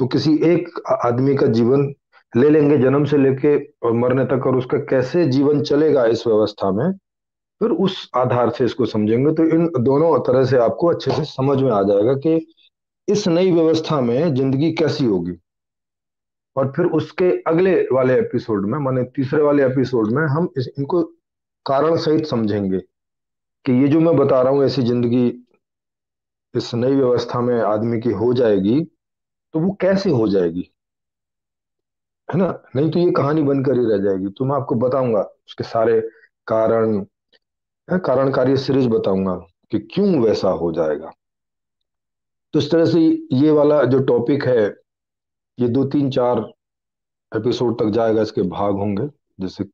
तो किसी एक आदमी का जीवन ले लेंगे जन्म से लेके और मरने तक, और उसका कैसे जीवन चलेगा इस व्यवस्था में, फिर उस आधार से इसको समझेंगे तो इन दोनों तरह से आपको अच्छे से समझ में आ जाएगा कि इस नई व्यवस्था में जिंदगी कैसी होगी। और फिर उसके अगले वाले एपिसोड में, माने तीसरे वाले एपिसोड में, हम इनको कारण सहित समझेंगे कि ये जो मैं बता रहा हूँ ऐसी जिंदगी इस नई व्यवस्था में आदमी की हो जाएगी, तो वो कैसे हो जाएगी, है ना। नहीं तो ये कहानी बनकर ही रह जाएगी। तो मैं आपको बताऊंगा उसके सारे कारण, कारणकारी सीरीज बताऊंगा कि क्यों वैसा हो जाएगा। तो इस तरह से ये वाला जो टॉपिक है, ये 2 3 4 एपिसोड तक जाएगा, इसके भाग होंगे। जैसे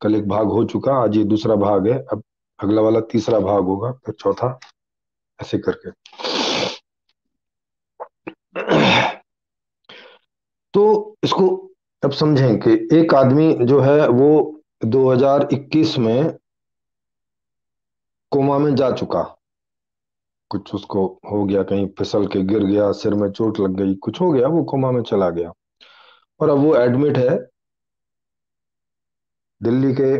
कल एक भाग हो चुका, आज ये दूसरा भाग है, अब अगला वाला तीसरा भाग होगा, फिर चौथा, ऐसे करके। तो इसको अब समझें कि एक आदमी जो है वो 2021 में कोमा में जा चुका। कुछ उसको हो गया, कहीं फिसल के गिर गया, सिर में चोट लग गई, कुछ हो गया, वो कोमा में चला गया। और अब वो एडमिट है दिल्ली के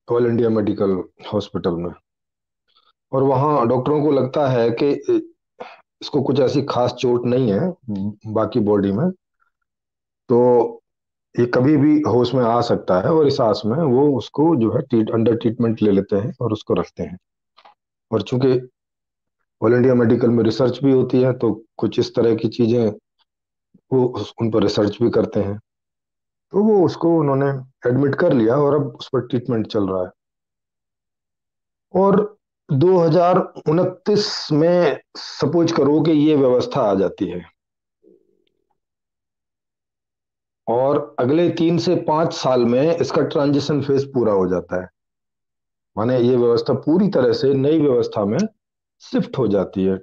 ऑल इंडिया मेडिकल हॉस्पिटल में। और वहाँ डॉक्टरों को लगता है कि इसको कुछ ऐसी खास चोट नहीं है बाकी बॉडी में, तो ये कभी भी होश में आ सकता है। और इस आस में वो उसको जो है अंडर ट्रीटमेंट ले लेते हैं और उसको रखते हैं। और चूंकि ऑल इंडिया मेडिकल में रिसर्च भी होती है, तो कुछ इस तरह की चीजें वो उन पर रिसर्च भी करते हैं। तो वो उसको उन्होंने एडमिट कर लिया और अब उस पर ट्रीटमेंट चल रहा है। और 2029 में सपोज करो कि ये व्यवस्था आ जाती है, और अगले 3 से 5 साल में इसका ट्रांजिशन फेज पूरा हो जाता है। माने ये व्यवस्था पूरी तरह से नई व्यवस्था में शिफ्ट हो जाती है,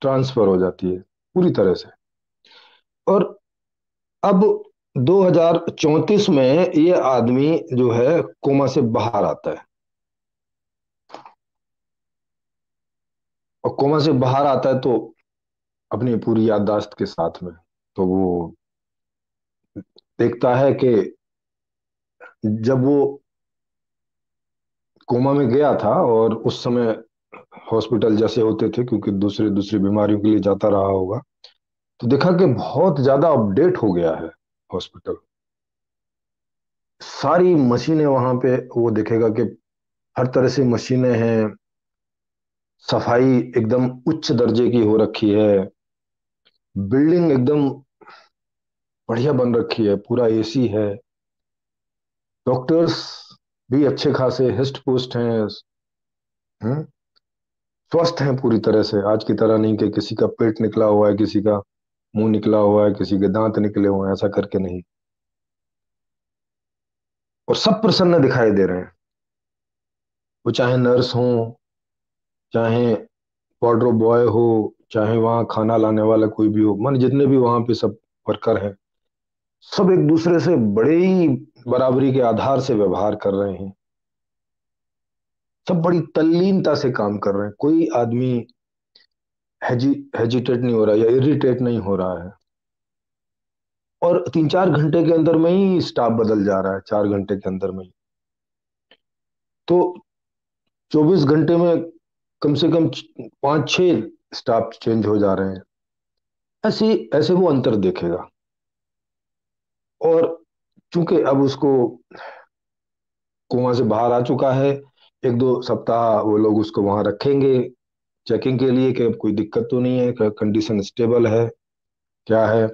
ट्रांसफर हो जाती है पूरी तरह से। और अब 2034 में ये आदमी जो है कोमा से बाहर आता है। और कोमा से बाहर आता है तो अपनी पूरी याददाश्त के साथ में, तो वो देखता है कि जब वो कोमा में गया था और उस समय हॉस्पिटल जैसे होते थे, क्योंकि दूसरी दूसरी बीमारियों के लिए जाता रहा होगा, तो देखा कि बहुत ज्यादा अपडेट हो गया है हॉस्पिटल। सारी मशीनें वहां पे, वो देखेगा कि हर तरह से मशीनें हैं, सफाई एकदम उच्च दर्जे की हो रखी है, बिल्डिंग एकदम बढ़िया बन रखी है, पूरा एसी है, डॉक्टर्स भी अच्छे खासे हिस्ट पुस्ट हैं, हम्म, स्वस्थ हैं पूरी तरह से। आज की तरह नहीं कि किसी का पेट निकला हुआ है, किसी का मुंह निकला हुआ है, किसी के दांत निकले हुए हैं, ऐसा करके नहीं। और सब प्रसन्न दिखाई दे रहे हैं, वो चाहे नर्स हो, चाहे वार्डरोब बॉय हो, चाहे वहाँ खाना लाने वाला कोई भी हो, मान जितने भी वहां पे सब वर्कर हैं, सब एक दूसरे से बड़े ही बराबरी के आधार से व्यवहार कर रहे हैं। सब बड़ी तल्लीनता से काम कर रहे हैं, कोई आदमी हेजिटेट नहीं हो रहा या इरिटेट नहीं हो रहा है। और 3 4 घंटे के अंदर में ही स्टाफ बदल जा रहा है, 4 घंटे के अंदर में ही। तो 24 घंटे में कम से कम 5 6 स्टाफ चेंज हो जा रहे हैं। ऐसे ऐसे वो अंतर देखेगा। और चूंकि अब उसको कुआं से बाहर आ चुका है, 1 2 सप्ताह वो लोग उसको वहां रखेंगे चेकिंग के लिए कि कोई दिक्कत तो नहीं है, कंडीशन स्टेबल है, क्या है।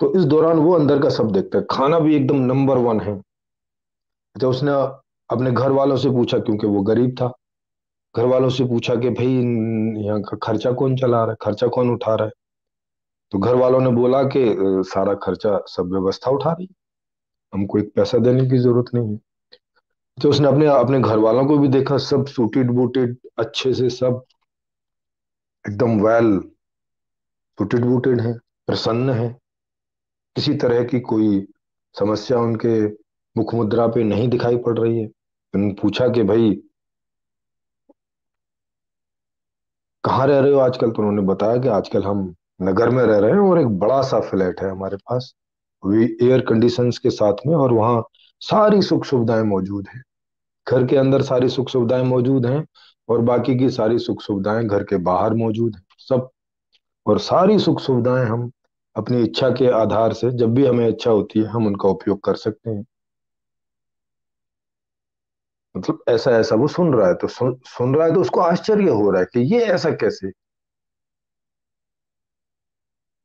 तो इस दौरान वो अंदर का सब देखता है, खाना भी एकदम नंबर 1 है। अच्छा, उसने अपने घर वालों से पूछा, क्योंकि वो गरीब था, घर वालों से पूछा कि भाई यहाँ का खर्चा कौन चला रहा है, खर्चा कौन उठा रहा है। तो घर वालों ने बोला कि सारा खर्चा सब व्यवस्था उठा रही है, हमको एक पैसा देने की जरूरत नहीं है। तो उसने अपने अपने घर वालों को भी देखा, सब सूटेड बूटेड अच्छे से, सब एकदम वेल सूटेड बूटेड हैं, प्रसन्न हैं, किसी तरह की कोई समस्या उनके मुख मुद्रा पे नहीं दिखाई पड़ रही है। उन्होंने पूछा कि भाई कहाँ रह रहे हो आजकल, तो उन्होंने बताया कि आजकल हम नगर में रह रहे हैं और एक बड़ा सा फ्लैट है हमारे पास, भी एयर कंडीशंस के साथ में, और वहाँ सारी सुख सुविधाएं मौजूद हैं। घर के अंदर सारी सुख सुविधाएं मौजूद हैं, और बाकी की सारी सुख सुविधाएं घर के बाहर मौजूद हैं सब। और सारी सुख सुविधाएं हम अपनी इच्छा के आधार से जब भी हमें इच्छा होती है हम उनका उपयोग कर सकते हैं। मतलब ऐसा ऐसा वो सुन रहा है, तो सुन रहा है तो उसको आश्चर्य हो रहा है कि ये ऐसा कैसे।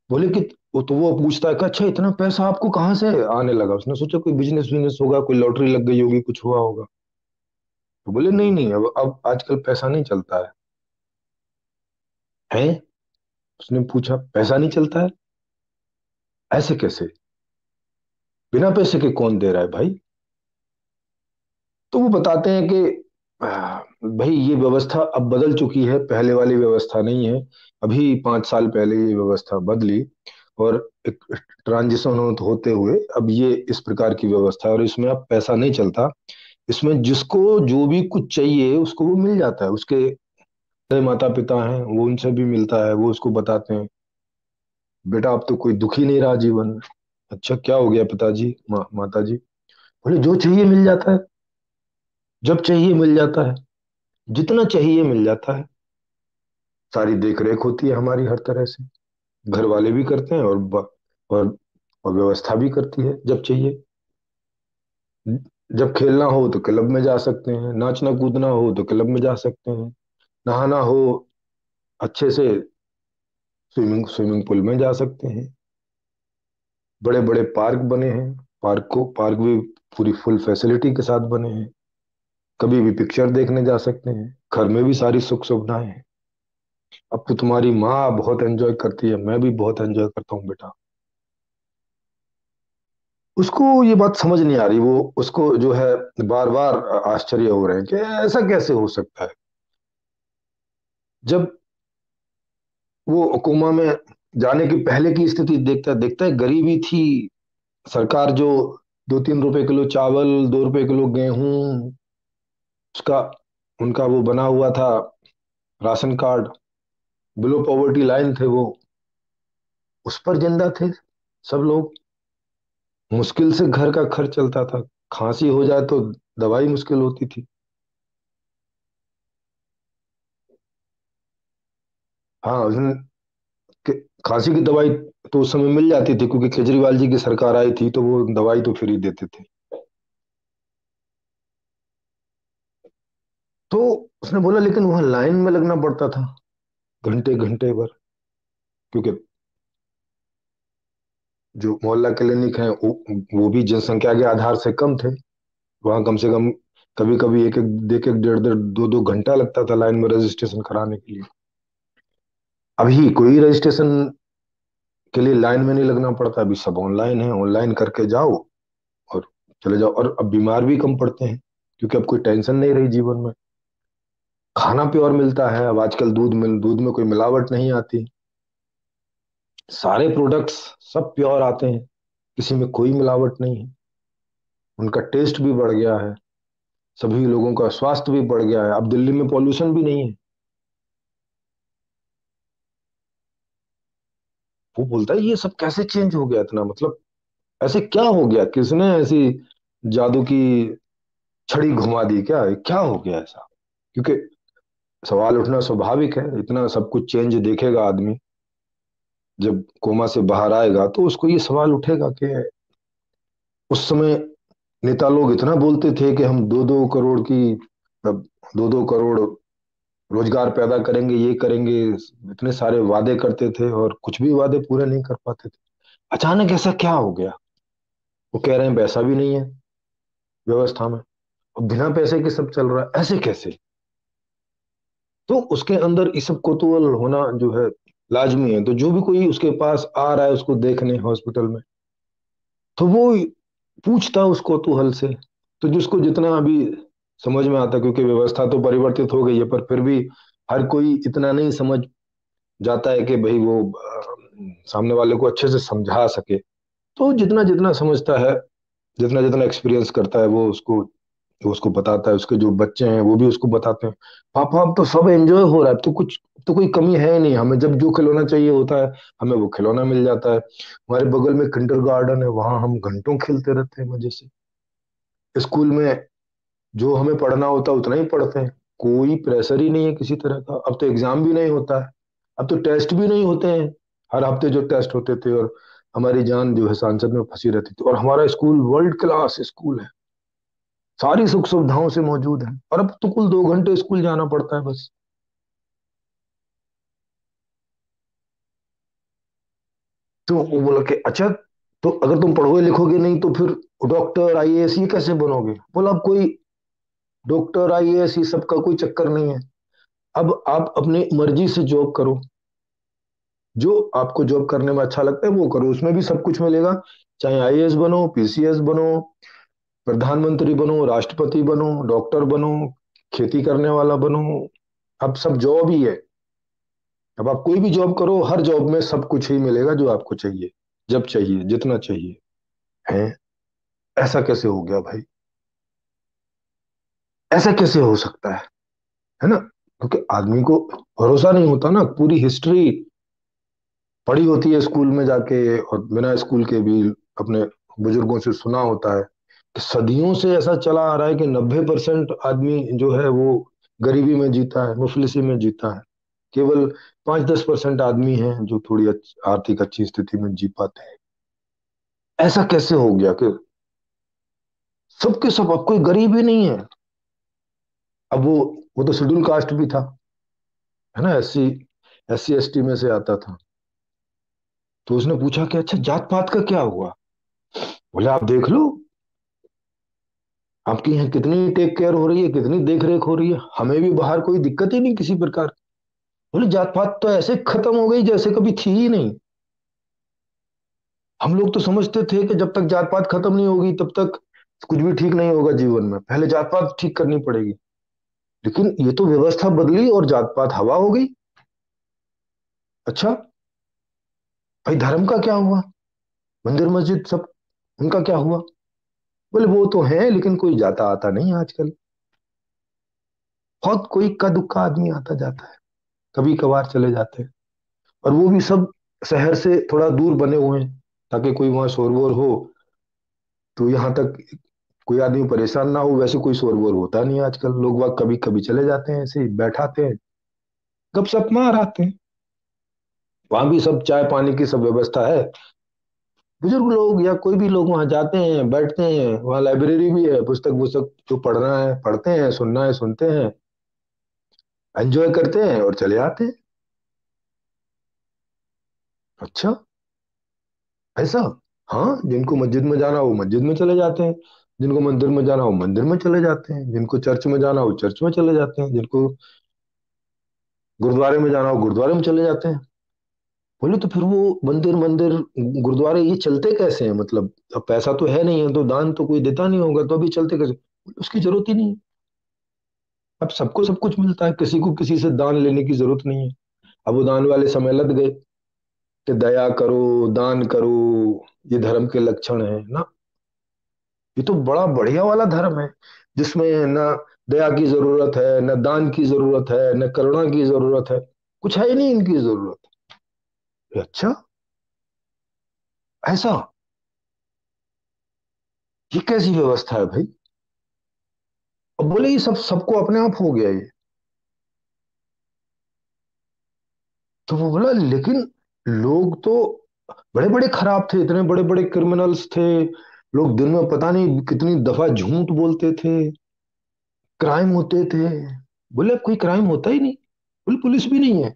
बोले कि वो पूछता है कि अच्छा इतना पैसा आपको कहाँ से आने लगा। उसने सोचा कोई बिजनेस बिजनेस होगा, कोई लॉटरी लग गई होगी, कुछ हुआ होगा। तो बोले नहीं नहीं, अब आजकल पैसा नहीं चलता है। उसने पूछा पैसा नहीं चलता है, ऐसे कैसे, बिना पैसे के कौन दे रहा है भाई। तो वो बताते हैं कि भाई ये व्यवस्था अब बदल चुकी है, पहले वाली व्यवस्था नहीं है। अभी 5 साल पहले ये व्यवस्था बदली, और एक ट्रांजिशन होते हुए अब ये इस प्रकार की व्यवस्था है, और इसमें अब पैसा नहीं चलता। इसमें जिसको जो भी कुछ चाहिए उसको वो मिल जाता है। उसके बड़े माता पिता हैं, वो उनसे भी मिलता है, वो उसको बताते हैं बेटा अब तो कोई दुख ही नहीं रहा जीवन में। अच्छा क्या हो गया पिताजी, माता जी। बोले जो चाहिए मिल जाता है, जब चाहिए मिल जाता है, जितना चाहिए मिल जाता है। सारी देख रेख होती है हमारी हर तरह से, घर वाले भी करते हैं, और और व्यवस्था भी करती है जब चाहिए। जब खेलना हो तो क्लब में जा सकते हैं, नाचना कूदना हो तो क्लब में जा सकते हैं, नहाना हो अच्छे से स्विमिंग स्विमिंग पूल में जा सकते हैं। बड़े बड़े पार्क बने हैं, पार्क भी पूरी फुल फैसिलिटी के साथ बने हैं। कभी भी पिक्चर देखने जा सकते हैं, घर में भी सारी सुख सुविधाएं हैं। अब तो तुम्हारी माँ बहुत एंजॉय करती है, मैं भी बहुत एंजॉय करता हूँ बेटा। उसको ये बात समझ नहीं आ रही, वो उसको जो है बार बार आश्चर्य हो रहे हैं कि ऐसा कैसे हो सकता है। जब वो कोमा में जाने की पहले की स्थिति देखता देखता है, गरीबी थी। सरकार जो 2-3 रुपए किलो चावल, 2 रुपए किलो गेहूं, उसका उनका वो बना हुआ था ration card, below poverty line थे वो, उस पर जिंदा थे सब लोग। मुश्किल से घर का खर्च चलता था, खांसी हो जाए तो दवाई मुश्किल होती थी। हाँ कि खांसी की दवाई तो उस समय मिल जाती थी, क्योंकि केजरीवाल जी की सरकार आई थी तो वो दवाई तो फ्री देते थे। तो उसने बोला लेकिन वहां लाइन में लगना पड़ता था घंटे घंटे भर, क्योंकि जो मोहल्ला क्लिनिक है वो भी जनसंख्या के आधार से कम थे। वहां कम से कम कभी कभी एक एक 1.5 1.5 2 2 घंटा लगता था लाइन में रजिस्ट्रेशन कराने के लिए। अभी कोई रजिस्ट्रेशन के लिए लाइन में नहीं लगना पड़ता, अभी सब ऑनलाइन है, ऑनलाइन करके जाओ और चले जाओ। और अब बीमार भी कम पड़ते हैं, क्योंकि अब कोई टेंशन नहीं रही जीवन में। खाना प्योर मिलता है, अब आजकल दूध में कोई मिलावट नहीं आती। सारे प्रोडक्ट्स सब प्योर आते हैं, किसी में कोई मिलावट नहीं है। उनका टेस्ट भी बढ़ गया है, सभी लोगों का स्वास्थ्य भी बढ़ गया है। अब दिल्ली में पॉल्यूशन भी नहीं है। वो बोलता है ये सब कैसे चेंज हो गया इतना, मतलब ऐसे क्या हो गया, किसने ऐसी जादू की छड़ी घुमा दी क्या, क्या हो गया ऐसा। क्योंकि सवाल उठना स्वाभाविक है, इतना सब कुछ चेंज देखेगा आदमी, जब कोमा से बाहर आएगा तो उसको ये सवाल उठेगा कि उस समय नेता लोग इतना बोलते थे कि हम 2-2 करोड़ की, 2-2 करोड़ रोजगार पैदा करेंगे, ये करेंगे, इतने सारे वादे करते थे और कुछ भी वादे पूरे नहीं कर पाते थे। अचानक ऐसा क्या हो गया। वो कह रहे हैं पैसा भी नहीं है व्यवस्था में, और बिना पैसे के सब चल रहा है, ऐसे कैसे। तो उसके अंदर इस सब कौतूहल होना जो है लाजमी है। तो जो भी कोई उसके पास आ रहा है उसको देखने हॉस्पिटल में, तो वो पूछता उस कौतूहल से। तो जिसको जितना अभी समझ में आता, क्योंकि व्यवस्था तो परिवर्तित हो गई है, पर फिर भी हर कोई इतना नहीं समझ जाता है कि भाई वो सामने वाले को अच्छे से समझा सके। तो जितना जितना समझता है, जितना जितना एक्सपीरियंस करता है, वो उसको तो उसको बताता है, उसके जो बच्चे हैं वो भी उसको बताते हैं, पापा अब तो सब एंजॉय हो रहा है, अब तो कुछ, तो कोई कमी है ही नहीं, हमें जब जो खिलौना चाहिए होता है हमें वो खिलौना मिल जाता है। हमारे बगल में किंडर गार्डन है, वहां हम घंटों खेलते रहते हैं मजे से। स्कूल में जो हमें पढ़ना होता है उतना ही पढ़ते हैं, कोई प्रेशर ही नहीं है किसी तरह का। अब तो एग्जाम भी नहीं होता है, अब तो टेस्ट भी नहीं होते हैं। हर हफ्ते जो टेस्ट होते थे, और हमारी जान जो है सांसद में फंसी रहती थी, और हमारा स्कूल वर्ल्ड क्लास स्कूल है, सारी सुख सुविधाओं से मौजूद है, और अब तो कुल 2 घंटे स्कूल जाना पड़ता है बस। तो वो बोला कि अच्छा, तो अगर तुम पढ़ोगे लिखोगे नहीं तो फिर डॉक्टर आईएएस ये कैसे बनोगे? बोला अब कोई डॉक्टर आईएएस ये सब का कोई चक्कर नहीं है। अब आप अपनी मर्जी से जॉब करो, जो आपको जॉब करने में अच्छा लगता है वो करो, उसमें भी सब कुछ मिलेगा। चाहे आईएएस बनो, पीसीएस बनो, प्रधानमंत्री बनो, राष्ट्रपति बनो, डॉक्टर बनो, खेती करने वाला बनो, अब सब जॉब ही है। अब आप कोई भी जॉब करो, हर जॉब में सब कुछ ही मिलेगा जो आपको चाहिए, जब चाहिए, जितना चाहिए है। ऐसा कैसे हो गया भाई? ऐसा कैसे हो सकता है ना? क्योंकि आदमी को भरोसा नहीं होता ना, पूरी हिस्ट्री पढ़ी होती है स्कूल में जाके, और बिना स्कूल के भी अपने बुजुर्गों से सुना होता है कि सदियों से ऐसा चला आ रहा है कि 90% आदमी जो है वो गरीबी में जीता है, मुफलिसी में जीता है। केवल 5-10% आदमी हैं जो थोड़ी आर्थिक अच्छी स्थिति में जी पाते हैं। ऐसा कैसे हो गया कि सबके सब, अब कोई गरीब ही नहीं है? अब वो तो शेड्यूल कास्ट भी था, है ना, एससी एसटी में से आता था। तो उसने पूछा कि अच्छा जात पात का क्या हुआ? बोले आप देख लो, आपके यहाँ कितनी टेक केयर हो रही है, कितनी देख रेख हो रही है, हमें भी बाहर कोई दिक्कत ही नहीं किसी प्रकार। बोले जात पात तो ऐसे खत्म हो गई जैसे कभी थी ही नहीं। हम लोग तो समझते थे कि जब तक जात पात खत्म नहीं होगी तब तक कुछ भी ठीक नहीं होगा जीवन में, पहले जात पात ठीक करनी पड़ेगी। लेकिन ये तो व्यवस्था बदली और जात पात हवा हो गई। अच्छा, भाई धर्म का क्या हुआ? मंदिर मस्जिद सब, उनका क्या हुआ? बोले वो तो है लेकिन कोई जाता आता नहीं आजकल, बहुत कोई इक्का दुक्का आदमी आता जाता है, कभी कभार चले जाते हैं, और वो भी सब शहर से थोड़ा दूर बने हुए हैं, ताकि कोई वहां शोर वोर हो तो यहाँ तक कोई आदमी परेशान ना हो। वैसे कोई शोर वोर होता नहीं आजकल, लोग वह कभी कभी चले जाते हैं, ऐसे ही बैठाते हैं, गपशप मार आते हैं। वहां भी सब चाय पानी की सब व्यवस्था है, बुजुर्ग लोग या कोई भी लोग वहां जाते हैं, बैठते हैं, वहां लाइब्रेरी भी है, पुस्तक पुस्तक जो पढ़ना है पढ़ते हैं, सुनना है सुनते हैं, एंजॉय करते हैं और चले आते हैं। अच्छा, ऐसा? हाँ, जिनको मस्जिद में जाना हो वो मस्जिद में चले जाते हैं, जिनको मंदिर में जाना हो मंदिर में चले जाते हैं, जिनको चर्च में जाना हो चर्च में चले जाते हैं, जिनको गुरुद्वारे में जाना हो गुरुद्वारे में चले जाते हैं। बोले तो फिर वो मंदिर मंदिर गुरुद्वारे ये चलते कैसे हैं? मतलब अब पैसा तो है नहीं है तो दान तो कोई देता नहीं होगा, तो अभी चलते कैसे? उसकी जरूरत ही नहीं है। अब सबको सब कुछ मिलता है, किसी को किसी से दान लेने की जरूरत नहीं है। अब वो दान वाले समय लग गए कि दया करो, दान करो, ये धर्म के लक्षण है ना। ये तो बड़ा बढ़िया वाला धर्म है, जिसमें न दया की जरूरत है, न दान की जरूरत है, न करुणा की जरूरत है, कुछ है ही नहीं इनकी जरूरत। अच्छा, ऐसा? ये कैसी व्यवस्था है भाई? अब बोले ये सब सबको अपने आप हो गया ये। तो वो बोला लेकिन लोग तो बड़े बड़े खराब थे, इतने बड़े बड़े क्रिमिनल्स थे, लोग दिन में पता नहीं कितनी दफा झूठ बोलते थे, क्राइम होते थे। बोले अब कोई क्राइम होता ही नहीं, बोले पुलिस भी नहीं है,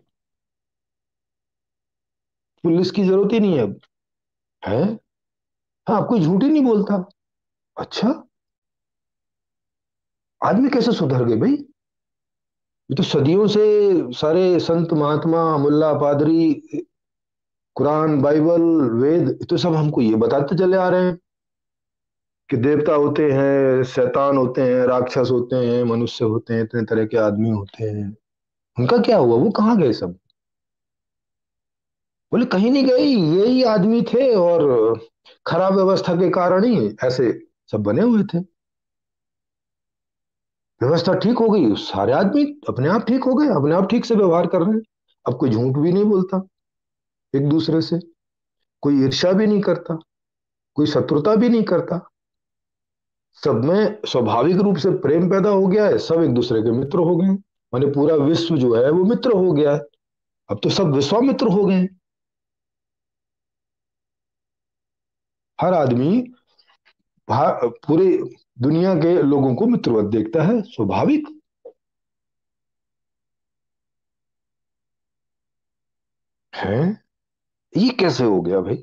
पुलिस की जरूरत ही नहीं है अब। है? हाँ, कोई झूठ ही नहीं बोलता। अच्छा, आदमी कैसे सुधर गए भाई? ये तो सदियों से सारे संत महात्मा मुल्ला पादरी, कुरान बाइबल वेद, ये तो सब हमको ये बताते चले आ रहे हैं कि देवता होते हैं, शैतान होते हैं, राक्षस होते हैं, मनुष्य होते हैं, इतने तरह के आदमी होते हैं। उनका क्या हुआ? वो कहाँ गए सब? बोले कहीं नहीं गए, यही आदमी थे, और खराब व्यवस्था के कारण ही ऐसे सब बने हुए थे। व्यवस्था ठीक हो गई, सारे आदमी अपने आप ठीक हो गए, अपने आप ठीक से व्यवहार कर रहे हैं। अब कोई झूठ भी नहीं बोलता एक दूसरे से, कोई ईर्ष्या भी नहीं करता, कोई शत्रुता भी नहीं करता। सब में स्वाभाविक रूप से प्रेम पैदा हो गया है, सब एक दूसरे के मित्र हो गए हैं। माने पूरा विश्व जो है वो मित्र हो गया है। अब तो सब विश्वामित्र हो गए हैं। हर आदमी पूरे दुनिया के लोगों को मित्रवत देखता है, स्वाभाविक है। ये कैसे हो गया भाई?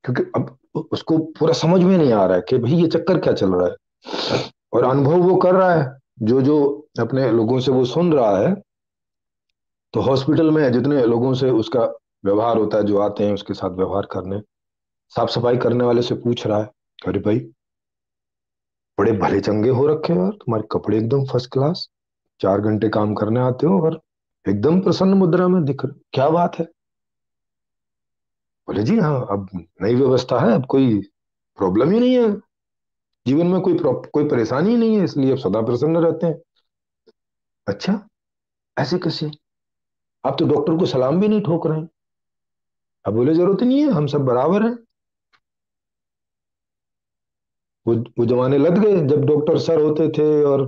क्योंकि अब उसको पूरा समझ में नहीं आ रहा है कि भाई ये चक्कर क्या चल रहा है, और अनुभव वो कर रहा है जो जो अपने लोगों से वो सुन रहा है। तो हॉस्पिटल में जितने लोगों से उसका व्यवहार होता है, जो आते हैं उसके साथ व्यवहार करने, साफ सफाई करने वाले से पूछ रहा है, अरे भाई बड़े भले चंगे हो रखे हो यार, तुम्हारे कपड़े एकदम फर्स्ट क्लास, 4 घंटे काम करने आते हो और एकदम प्रसन्न मुद्रा में दिख रहे हो। क्या बात है? बोले जी हाँ, अब नई व्यवस्था है, अब कोई प्रॉब्लम ही नहीं है, जीवन में कोई परेशानी ही नहीं है, इसलिए अब सदा प्रसन्न रहते हैं। अच्छा, ऐसे कैसे? आप तो डॉक्टर को सलाम भी नहीं ठोक रहे हैं। अब बोले जरूरत ही नहीं है, हम सब बराबर हैं। वो जमाने लग गए जब डॉक्टर सर होते थे और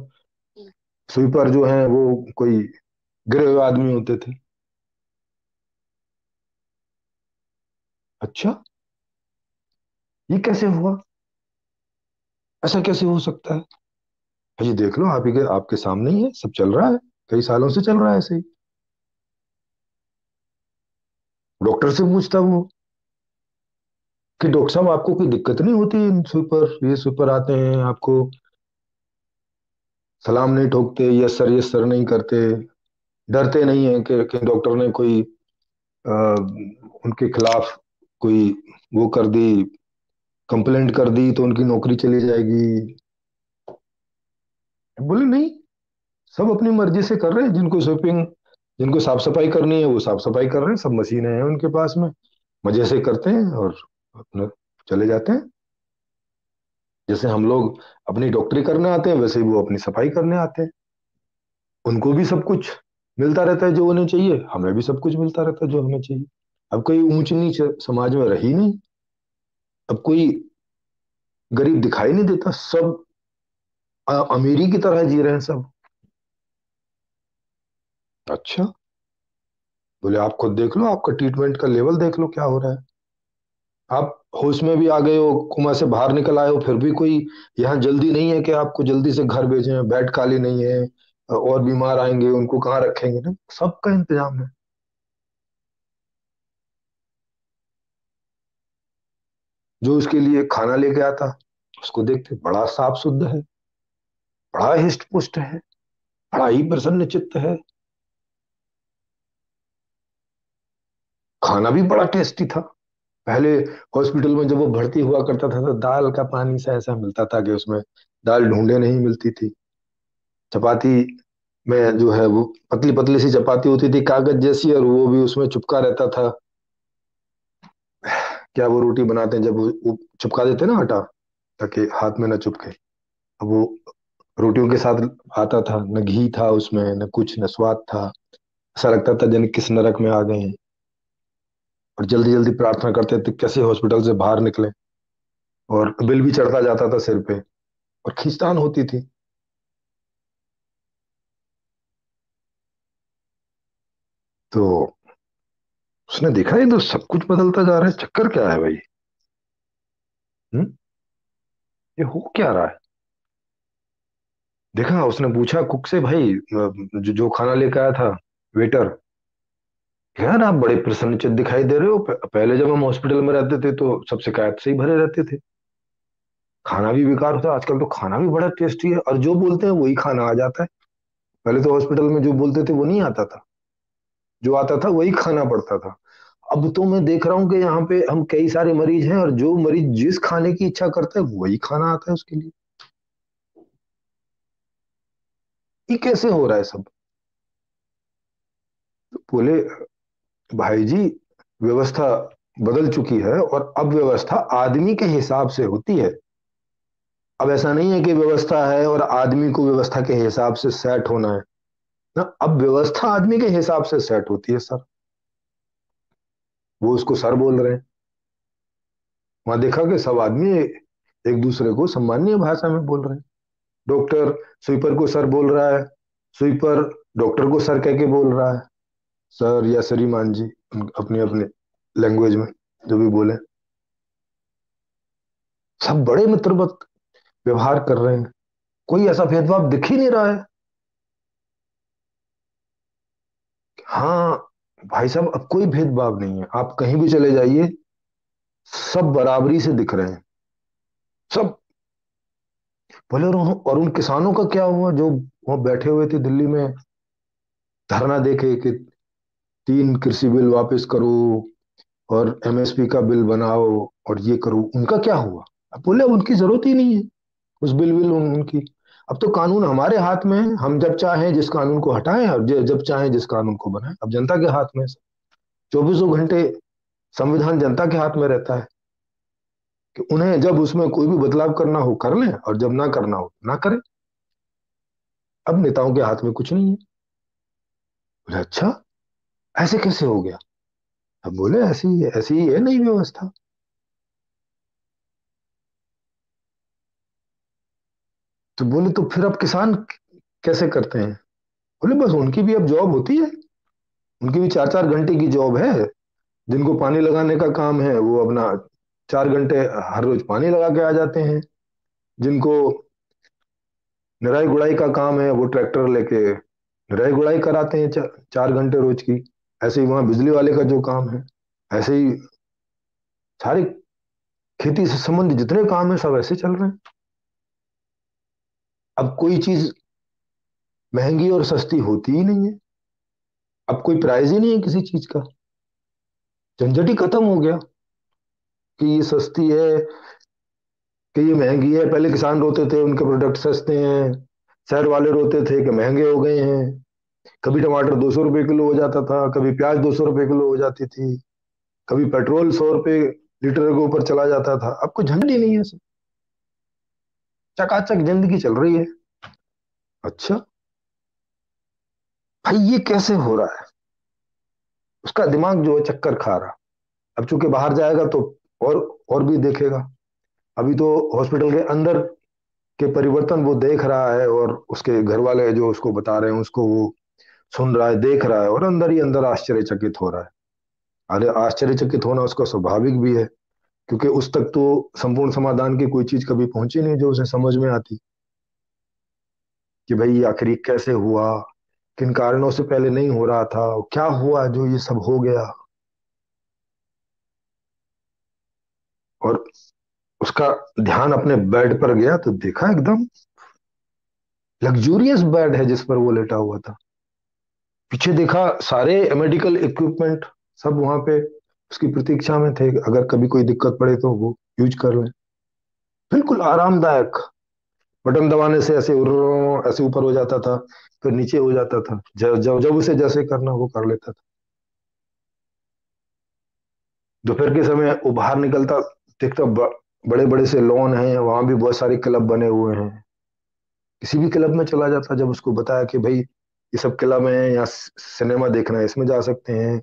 स्वीपर जो हैं वो कोई गिरे हुए आदमी होते थे। अच्छा, ये कैसे हुआ? ऐसा कैसे हो सकता है? अजी देख लो, आप ही के आपके सामने ही है, सब चल रहा है, कई सालों से चल रहा है ऐसे ही। डॉक्टर से पूछता वो कि डॉक्टर साहब आपको कोई दिक्कत नहीं होती, इन स्वीपर ये स्वीपर आते हैं, आपको सलाम नहीं ठोकते, यस सर नहीं करते, डरते नहीं है कि डॉक्टर ने कोई उनके खिलाफ कोई वो कर दी, कंप्लेंट कर दी तो उनकी नौकरी चली जाएगी? बोले नहीं, सब अपनी मर्जी से कर रहे हैं, जिनको स्वीपिंग, जिनको साफ सफाई करनी है वो साफ सफाई कर रहे हैं, सब मशीनें हैं उनके पास में, मजे से करते हैं और अपना चले जाते हैं। जैसे हम लोग अपनी डॉक्टरी करने आते हैं, वैसे ही वो अपनी सफाई करने आते हैं। उनको भी सब कुछ मिलता रहता है जो उन्हें चाहिए, हमें भी सब कुछ मिलता रहता है जो हमें चाहिए। अब कोई ऊंच नीच समाज में रही नहीं। अब कोई गरीब दिखाई नहीं देता, सब अमीरी की तरह जी रहे हैं सब। अच्छा, बोले आप खुद देख लो, आपका ट्रीटमेंट का लेवल देख लो क्या हो रहा है। आप होश में भी आ गए हो, कोमा से बाहर निकल आए हो, फिर भी कोई यहाँ जल्दी नहीं है कि आपको जल्दी से घर भेजें, बेड खाली नहीं है, और बीमार आएंगे उनको कहाँ रखेंगे ना, सबका इंतजाम है। जो उसके लिए खाना लेके आता, उसको देखते बड़ा साफ सुद्ध है, बड़ा हिष्ट पुष्ट है, बड़ा ही प्रसन्न चित्त है, खाना भी बड़ा टेस्टी था। पहले हॉस्पिटल में जब वो भर्ती हुआ करता था तो दाल का पानी सा ऐसा मिलता था कि उसमें दाल ढूंढे नहीं मिलती थी। चपाती में जो है वो पतली पतली सी चपाती होती थी कागज जैसी, और वो भी उसमें चिपका रहता था। क्या वो रोटी बनाते हैं जब वो चिपका देते हैं ना आटा, ताकि हाथ में ना चुपके। अब वो रोटियों के साथ आता था, न घी था उसमें, न कुछ, न स्वाद था। ऐसा लगता था जन किस नरक में आ गए हैं। और जल्दी जल्दी प्रार्थना करते थे कैसे हॉस्पिटल से बाहर निकले, और बिल भी चढ़ता जाता था सिर पे, और खींचतान होती थी। तो उसने देखा ये तो सब कुछ बदलता जा रहा है, चक्कर क्या है भाई? हम्म, ये हो क्या रहा है? देखा, उसने पूछा कुक से, भाई जो खाना लेकर आया था, वेटर, यार आप बड़े प्रसन्नचित्त दिखाई दे रहे हो, पहले जब हम हॉस्पिटल में रहते थे तो सब शिकायत से ही भरे रहते थे, खाना भी बेकार होता है, आजकल तो खाना भी बड़ा टेस्टी है, और जो बोलते हैं वही खाना आ जाता है। पहले तो हॉस्पिटल में जो बोलते थे वो नहीं आता था, जो आता था वही खाना पड़ता था। अब तो मैं देख रहा हूँ कि यहाँ पे हम कई सारे मरीज हैं, और जो मरीज जिस खाने की इच्छा करता है वही खाना आता है उसके लिए। ये कैसे हो रहा है सब? तो बोले भाई जी, व्यवस्था बदल चुकी है, और अब व्यवस्था आदमी के हिसाब से होती है। अब ऐसा नहीं है कि व्यवस्था है और आदमी को व्यवस्था के हिसाब से सेट होना है ना। अब व्यवस्था आदमी के हिसाब से सेट होती है सर। वो उसको सर बोल रहे हैं। वहां देखा कि सब आदमी एक दूसरे को सम्मानीय भाषा में बोल रहे हैं। डॉक्टर स्वीपर को सर बोल रहा है, स्वीपर डॉक्टर को सर कह के बोल रहा है, सर या श्रीमान जी, अपने अपने लैंग्वेज में जो भी बोले। सब बड़े मित्रवत व्यवहार कर रहे हैं। कोई ऐसा भेदभाव दिख ही नहीं रहा है। हाँ भाई साहब, अब कोई भेदभाव नहीं है, आप कहीं भी चले जाइए, सब बराबरी से दिख रहे हैं। सब। बोले और उन किसानों का क्या हुआ जो वहां बैठे हुए थे दिल्ली में, धरना देके कि 3 कृषि बिल वापस करो और एमएसपी का बिल बनाओ और ये करो, उनका क्या हुआ? अब बोले अब उनकी जरूरत ही नहीं है। उस बिल उनकी। अब तो कानून हमारे हाथ में है, हम जब चाहें जिस कानून को हटाएं और जब चाहें जिस कानून को बनाएं। अब जनता के हाथ में है। 24 घंटे संविधान जनता के हाथ में रहता है कि उन्हें जब उसमें कोई भी बदलाव करना हो कर लें और जब ना करना हो ना करें। अब नेताओं के हाथ में कुछ नहीं है। बोले अच्छा, ऐसे कैसे हो गया? अब बोले ऐसी ही है नई व्यवस्था। तो बोले तो फिर अब किसान कैसे करते हैं? बोले बस उनकी भी अब जॉब होती है, उनकी भी 4 4 घंटे की जॉब है। जिनको पानी लगाने का काम है वो अपना 4 घंटे हर रोज पानी लगा के आ जाते हैं। जिनको निराई गुड़ाई का काम है वो ट्रैक्टर लेके निराई गुड़ाई कराते हैं 4 घंटे रोज की। ऐसे ही वहां बिजली वाले का जो काम है, ऐसे ही सारे खेती से संबंधित जितने काम है सब ऐसे चल रहे हैं। अब कोई चीज महंगी और सस्ती होती ही नहीं है। अब कोई प्राइस ही नहीं है किसी चीज का। झंझट ही खत्म हो गया कि ये सस्ती है कि ये महंगी है। पहले किसान रोते थे उनके प्रोडक्ट सस्ते हैं, शहर वाले रोते थे कि महंगे हो गए हैं। कभी टमाटर 200 रुपए किलो हो जाता था, कभी प्याज 200 रुपए किलो हो जाती थी, कभी पेट्रोल 100 रुपए लीटर के ऊपर चला जाता था। अब कोई झंझट ही नहीं है। चकाचक जिंदगी चल रही है। अच्छा भाई, ये कैसे हो रहा है? उसका दिमाग जो है चक्कर खा रहा। अब चूंकि बाहर जाएगा तो और और भी देखेगा। अभी तो हॉस्पिटल के अंदर के परिवर्तन वो देख रहा है और उसके घर वाले जो उसको बता रहे हैं उसको वो सुन रहा है, देख रहा है और अंदर ही अंदर आश्चर्यचकित हो रहा है। अरे आश्चर्यचकित होना उसका स्वाभाविक भी है, क्योंकि उस तक तो संपूर्ण समाधान की कोई चीज कभी पहुंची नहीं जो उसे समझ में आती कि भाई ये आखिर कैसे हुआ, किन कारणों से पहले नहीं हो रहा था, क्या हुआ जो ये सब हो गया। और उसका ध्यान अपने बेड पर गया तो देखा एकदम लग्जूरियस बेड है जिस पर वो लेटा हुआ था। पीछे देखा सारे मेडिकल इक्विपमेंट सब वहां पे उसकी प्रतीक्षा में थे, अगर कभी कोई दिक्कत पड़े तो वो यूज कर लें। बिल्कुल आरामदायक। बटन दबाने से ऐसे ऐसे ऊपर हो जाता था, फिर नीचे हो जाता था, जब जब जब उसे जैसे करना वो कर लेता था। दोपहर के समय वो बाहर निकलता, देखता बड़े बड़े से लॉन हैं, वहां भी बहुत सारे क्लब बने हुए हैं। किसी भी क्लब में चला जाता, जब उसको बताया कि भाई ये सब क्लब है, यहाँ सिनेमा देखना है इसमें जा सकते हैं,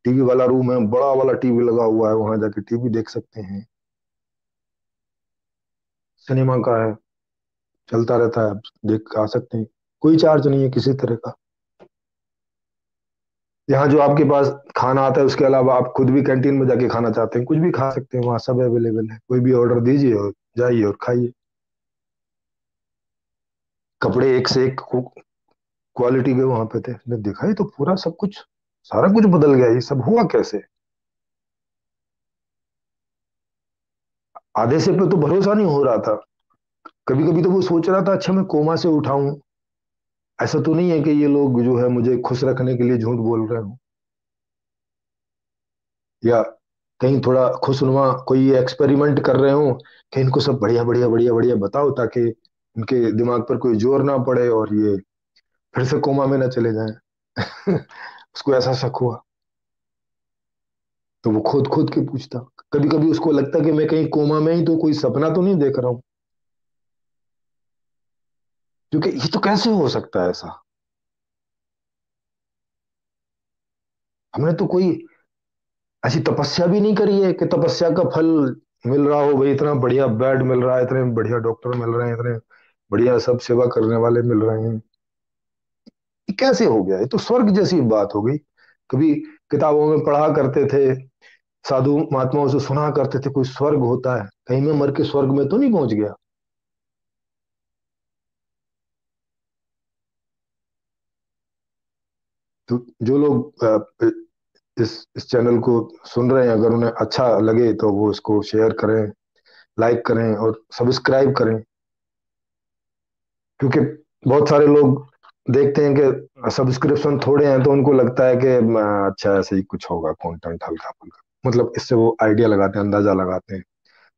टीवी वाला रूम है, बड़ा वाला टीवी लगा हुआ है, वहां जाके टीवी देख सकते हैं, सिनेमा का है, चलता रहता है, आप देख आ सकते हैं, कोई चार्ज नहीं है किसी तरह का। यहाँ जो आपके पास खाना आता है उसके अलावा आप खुद भी कैंटीन में जाके खाना चाहते हैं कुछ भी खा सकते हैं, वहां सब अवेलेबल है, कोई भी ऑर्डर दीजिए और जाइए और खाइए। कपड़े एक से एक क्वालिटी के वहां पे थे, ने देखा ही तो पूरा सब कुछ, सारा कुछ बदल गया, ये सब हुआ कैसे? आधे से पे तो भरोसा नहीं हो रहा था। कभी कभी तो वो सोच रहा था अच्छा मैं कोमा से उठाऊं, ऐसा तो नहीं है कि ये लोग जो है मुझे खुश रखने के लिए झूठ बोल रहे हो, या कहीं थोड़ा खुशनुमा कोई एक्सपेरिमेंट कर रहे हो कि इनको सब बढ़िया बढ़िया बढ़िया बढ़िया बताओ ताकि इनके दिमाग पर कोई जोर ना पड़े और ये फिर से कोमा में ना चले जाएं। उसको ऐसा शक हुआ तो वो खोद खोद के पूछता। कभी कभी उसको लगता कि मैं कहीं कोमा में ही तो कोई सपना तो नहीं देख रहा हूँ। क्योंकि ये तो कैसे हो सकता है ऐसा। हमने तो कोई ऐसी तपस्या भी नहीं करी है कि तपस्या का फल मिल रहा हो भाई, इतना बढ़िया बेड मिल रहा है, इतने बढ़िया डॉक्टर मिल रहे हैं, इतने बढ़िया सब सेवा करने वाले मिल रहे हैं। ये कैसे हो गया? ये तो स्वर्ग जैसी बात हो गई। कभी किताबों में पढ़ा करते थे, साधु महात्माओं से सुना करते थे कोई स्वर्ग होता है, कहीं मैं मर के स्वर्ग में तो नहीं पहुंच गया। तो जो लोग इस चैनल को सुन रहे हैं, अगर उन्हें अच्छा लगे तो वो इसको शेयर करें, लाइक करें और सब्सक्राइब करें। क्योंकि बहुत सारे लोग देखते हैं कि सब्सक्रिप्शन थोड़े हैं तो उनको लगता है कि अच्छा ऐसे ही कुछ होगा, कंटेंट हल्का फुल्का, मतलब इससे वो आइडिया लगाते हैं, अंदाजा लगाते हैं।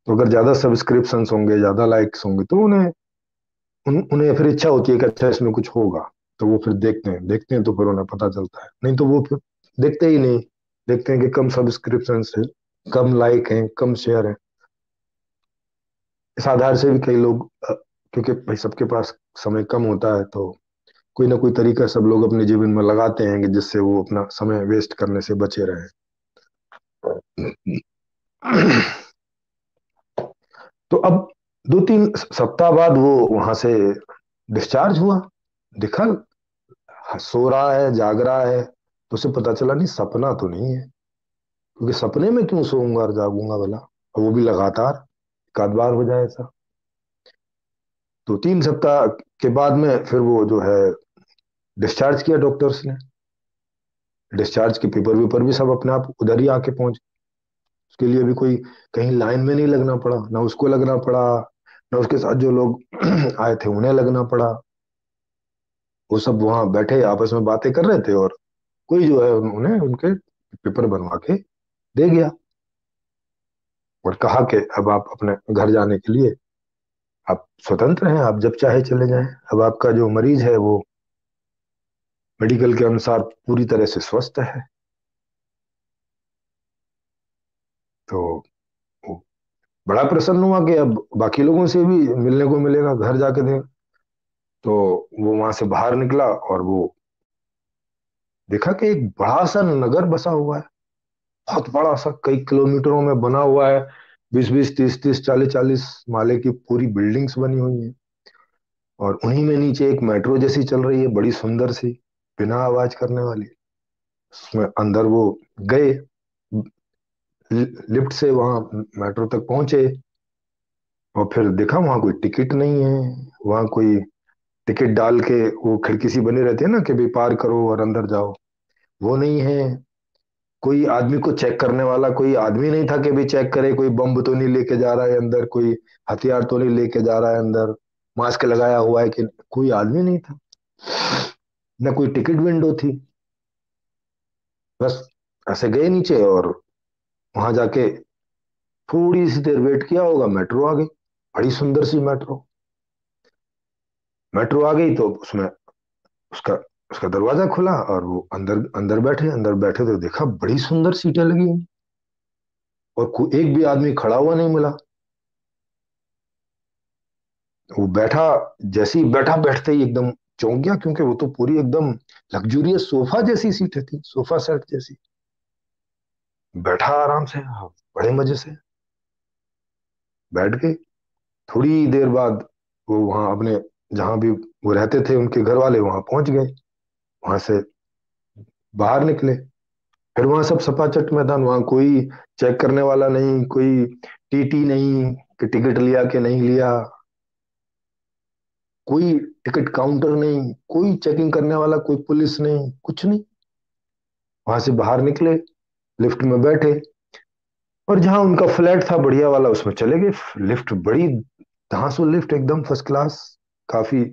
तो अगर ज्यादा सब्सक्रिप्शन होंगे, ज्यादा लाइक्स होंगे, तो उन्हें फिर इच्छा होती है कि अच्छा इसमें कुछ होगा। तो वो फिर देखते हैं तो फिर उन्हें पता चलता है, नहीं तो वो फिर देखते ही नहीं। देखते हैं कि कम सब्सक्रिप्शन है, कम लाइक हैं, कम शेयर है। इस आधार से भी कई लोग क्योंकि भाई सबके पास समय कम होता है, तो कोई ना कोई तरीका सब लोग अपने जीवन में लगाते हैं कि जिससे वो अपना समय वेस्ट करने से बचे रहें। तो अब 2-3 सप्ताह बाद वो वहां से डिस्चार्ज हुआ। दिखा, सो रहा है, जाग रहा है, तो उसे पता चला नहीं सपना तो नहीं है। क्योंकि सपने में क्यों सोऊंगा और जागूंगा भला, और वो भी लगातार, एक आध बार हो जाए ऐसा। तो 3 सप्ताह के बाद में फिर वो जो है डिस्चार्ज किया डॉक्टर्स ने। डिस्चार्ज के पेपर वेपर भी सब अपने आप उधर ही आके पहुंच। उसके लिए भी कोई कहीं लाइन में नहीं लगना पड़ा, ना उसको लगना पड़ा, ना उसके साथ जो लोग आए थे उन्हें लगना पड़ा। वो सब वहां बैठे आपस में बातें कर रहे थे, और कोई जो है उन्हें उनके पेपर बनवा के दे गया, और कहा कि अब आप अपने घर जाने के लिए आप स्वतंत्र हैं, आप जब चाहे चले जाएं। अब आपका जो मरीज है वो मेडिकल के अनुसार पूरी तरह से स्वस्थ है। तो वो बड़ा प्रसन्न हुआ कि अब बाकी लोगों से भी मिलने को मिलेगा, घर जाके दे। तो वो वहां से बाहर निकला और वो देखा कि एक बड़ा सा नगर बसा हुआ है, बहुत बड़ा सा, कई किलोमीटरों में बना हुआ है। 20-20, 30-30, 40-40 माले की पूरी बिल्डिंग्स बनी हुई हैं। और उन्हीं में नीचे एक मेट्रो जैसी चल रही है, बड़ी सुंदर सी, बिना आवाज करने वाली। उसमें अंदर वो गए, लिफ्ट से वहां मेट्रो तक पहुंचे, और फिर देखा वहां कोई टिकट नहीं है। वहां कोई टिकट डाल के वो खिड़की सी बनी रहती है ना कि भी पार करो और अंदर जाओ, वो नहीं है। कोई आदमी को चेक करने वाला कोई आदमी नहीं था कि भी चेक करे कोई बम तो नहीं लेके जा रहा है अंदर, कोई हथियार तो नहीं लेके जा रहा है अंदर, मास्क लगाया हुआ है कि, कोई आदमी नहीं था, न कोई टिकट विंडो थी। बस ऐसे गए नीचे, और वहां जाके थोड़ी सी देर वेट किया होगा, मेट्रो आ गई, बड़ी सुंदर सी मेट्रो। मेट्रो आ गई तो उसमें उसका उसका दरवाजा खुला, और वो अंदर अंदर बैठे तो देखा बड़ी सुंदर सीटें लगी हुई, और एक भी आदमी खड़ा हुआ नहीं मिला। वो बैठा, जैसे ही बैठा बैठते ही एकदम चौंक गया, क्योंकि वो तो पूरी एकदम लग्जूरियस सोफा जैसी सीटें थी, सोफा सेट जैसी। बैठा आराम से, हाँ, बड़े मजे से बैठ गए। थोड़ी देर बाद वो वहां अपने, जहां भी वो रहते थे उनके घर वाले, वहां पहुंच गए। वहां से बाहर निकले, फिर वहां सब सपाचट मैदान, वहां कोई चेक करने वाला नहीं, कोई टीटी नहीं कि टिकट लिया कि नहीं लिया, कोई टिकट काउंटर नहीं, कोई चेकिंग करने वाला, कोई पुलिस नहीं, कुछ नहीं। वहां से बाहर निकले, लिफ्ट में बैठे, और जहां उनका फ्लैट था बढ़िया वाला उसमें चले गए। लिफ्ट बड़ी धांसू लिफ्ट, एकदम फर्स्ट क्लास, काफी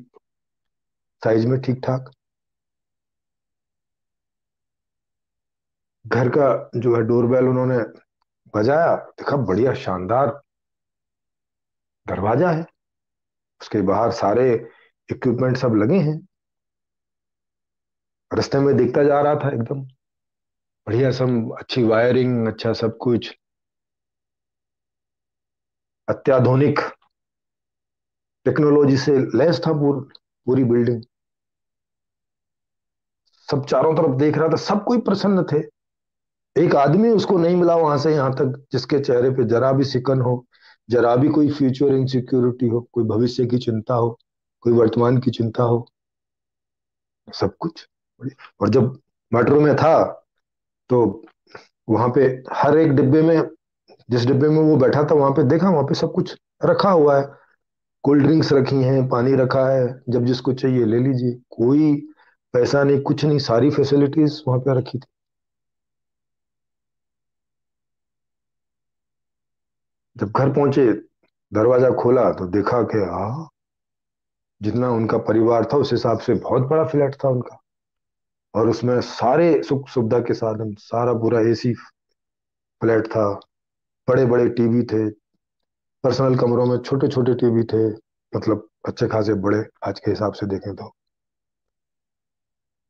साइज में ठीक ठाक। घर का जो है डोरबेल उन्होंने बजाया, देखा बढ़िया शानदार दरवाजा है, उसके बाहर सारे इक्विपमेंट सब लगे हैं। रास्ते में देखता जा रहा था, एकदम बढ़िया सब, अच्छी वायरिंग, अच्छा सब कुछ, अत्याधुनिक टेक्नोलॉजी से लैस था पूरी बिल्डिंग, सब चारों तरफ देख रहा था, सब कोई प्रसन्न थे। एक आदमी उसको नहीं मिला वहां से यहाँ तक जिसके चेहरे पे जरा भी सिकन हो, जरा भी कोई फ्यूचर इनसिक्योरिटी हो, कोई भविष्य की चिंता हो, कोई वर्तमान की चिंता हो, सब कुछ। और जब मेट्रो में था तो वहां पे हर एक डिब्बे में, जिस डिब्बे में वो बैठा था वहां पे देखा, वहां पे सब कुछ रखा हुआ है। कोल्ड ड्रिंक्स रखी हैं, पानी रखा है, जब जिसको चाहिए ले लीजिए। कोई पैसा नहीं, कुछ नहीं, सारी फैसिलिटीज वहां पे रखी थी। जब घर पहुंचे, दरवाजा खोला तो देखा कि हाँ, जितना उनका परिवार था उस हिसाब से बहुत बड़ा फ्लैट था उनका। और उसमें सारे सुख सुविधा के साधन, सारा पूरा एसी फ्लैट था। बड़े बड़े टीवी थे, पर्सनल कमरों में छोटे छोटे टीवी थे, मतलब अच्छे खासे बड़े आज के हिसाब से देखें तो।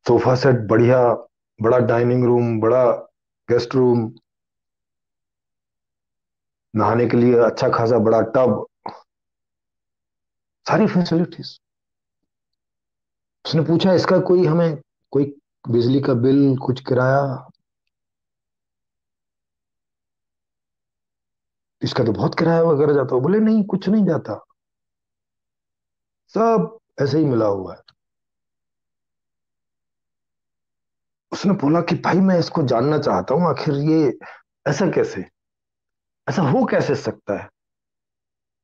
सोफा सेट बढ़िया, बड़ा डाइनिंग रूम, बड़ा गेस्ट रूम, नहाने के लिए अच्छा खासा बड़ा टब, सारी फैसिलिटीज। उसने पूछा इसका कोई हमें, कोई बिजली का बिल, कुछ किराया, इसका तो बहुत किराया वगैरह जाता हो। बोले नहीं, कुछ नहीं जाता, सब ऐसे ही मिला हुआ है। उसने बोला कि भाई मैं इसको जानना चाहता हूँ, आखिर ये ऐसा कैसे, ऐसा हो कैसे सकता है,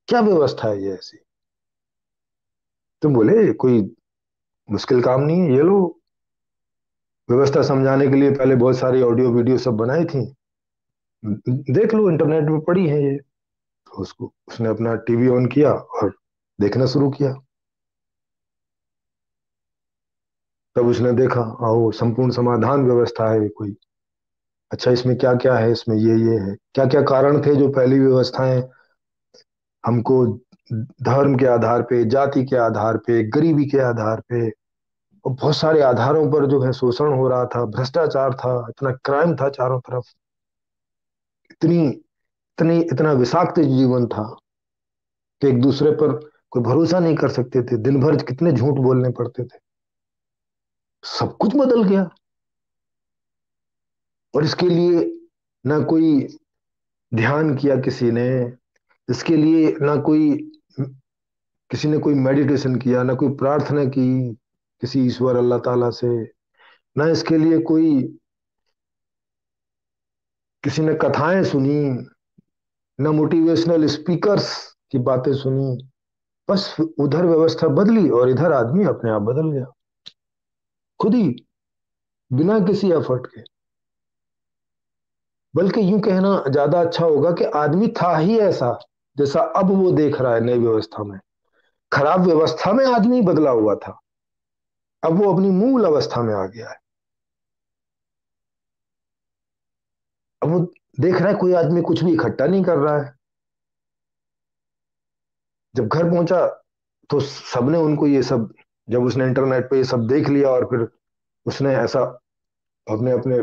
क्या व्यवस्था है ये ऐसी। तो बोले कोई मुश्किल काम नहीं है, ये लो। व्यवस्था समझाने के लिए पहले बहुत सारी ऑडियो वीडियो सब बनाई थी, देख लो, इंटरनेट पे पड़ी है ये। तो उसको, उसने अपना टीवी ऑन किया और देखना शुरू किया। तब उसने देखा, आओ संपूर्ण समाधान व्यवस्था है कोई। अच्छा, इसमें क्या क्या है, इसमें ये है, क्या क्या कारण थे जो पहली व्यवस्थाएं हमको धर्म के आधार पे, जाति के आधार पे, गरीबी के आधार पे और बहुत सारे आधारों पर जो है शोषण हो रहा था, भ्रष्टाचार था, इतना क्राइम था चारों तरफ, इतनी इतनी इतना विषाक्त जीवन था कि एक दूसरे पर कोई भरोसा नहीं कर सकते थे, दिन भर कितने झूठ बोलने पड़ते थे। सब कुछ बदल गया। और इसके लिए ना कोई ध्यान किया किसी ने, इसके लिए ना कोई, किसी ने कोई मेडिटेशन किया, ना कोई प्रार्थना की किसी ईश्वर अल्लाह ताला से, ना इसके लिए कोई, किसी ने कथाएं सुनी, ना मोटिवेशनल स्पीकर्स की बातें सुनी। बस उधर व्यवस्था बदली और इधर आदमी अपने आप बदल गया, खुद ही, बिना किसी एफर्ट के। बल्कि यूं कहना ज्यादा अच्छा होगा कि आदमी था ही ऐसा जैसा अब वो देख रहा है नई व्यवस्था में। खराब व्यवस्था में आदमी बदला हुआ था, अब वो अपनी मूल अवस्था में आ गया है। अब वो देख रहा है कोई आदमी कुछ भी इकट्ठा नहीं कर रहा है। जब घर पहुंचा तो सबने उनको ये सब, जब उसने इंटरनेट पे ये सब देख लिया और फिर उसने ऐसा अपने अपने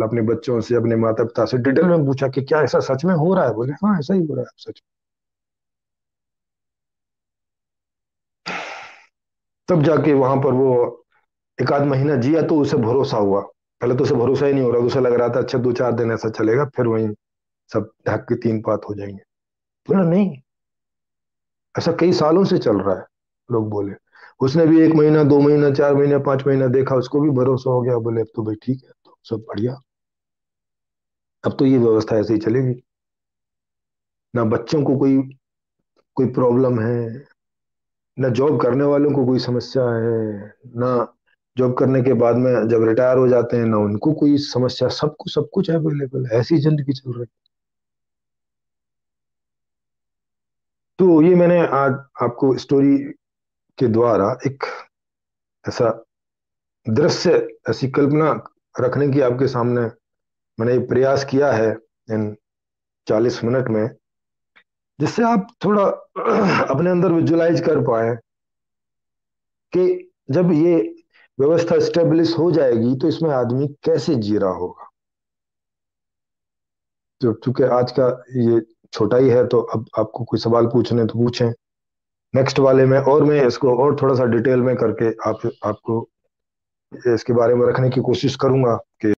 अपने बच्चों से, अपने माता पिता से डिटेल में पूछा कि क्या ऐसा सच में हो रहा है। बोले हाँ, ऐसा ही हो रहा है सच। तब जाके वहां पर वो एक आध महीना जिया तो उसे भरोसा हुआ। पहले तो उसे भरोसा ही नहीं हो रहा, उसे लग रहा था अच्छा 2 4 दिन ऐसा चलेगा, फिर वहीं सब ढक के तीन पात हो जाएंगे। बोला नहीं, ऐसा कई सालों से चल रहा है, लोग बोले। उसने भी 1 महीना, 2 महीना, 4 महीना, 5 महीना देखा, उसको भी भरोसा हो गया। बोले अब तो भाई ठीक है, तो सब बढ़िया, अब तो ये व्यवस्था ऐसे ही चलेगी। ना बच्चों को कोई कोई प्रॉब्लम है, ना जॉब करने वालों को कोई समस्या है, ना जॉब करने के बाद में जब रिटायर हो जाते हैं ना उनको कोई समस्या, सब कुछ अवेलेबल है, ऐसी जिंदगी चल रही। तो ये मैंने आज आपको स्टोरी के द्वारा एक ऐसा दृश्य, ऐसी कल्पना रखने की आपके सामने मैंने ये प्रयास किया है इन 40 मिनट में, जिससे आप थोड़ा अपने अंदर विजुलाइज कर पाए कि जब ये व्यवस्था स्टेब्लिश हो जाएगी तो इसमें आदमी कैसे जी रहा होगा। तो चूंकि आज का ये छोटा ही है तो अब आपको कोई सवाल पूछने तो पूछें। नेक्स्ट वाले में और मैं इसको और थोड़ा सा डिटेल में करके आप आपको इसके बारे में रखने की कोशिश करूंगा कि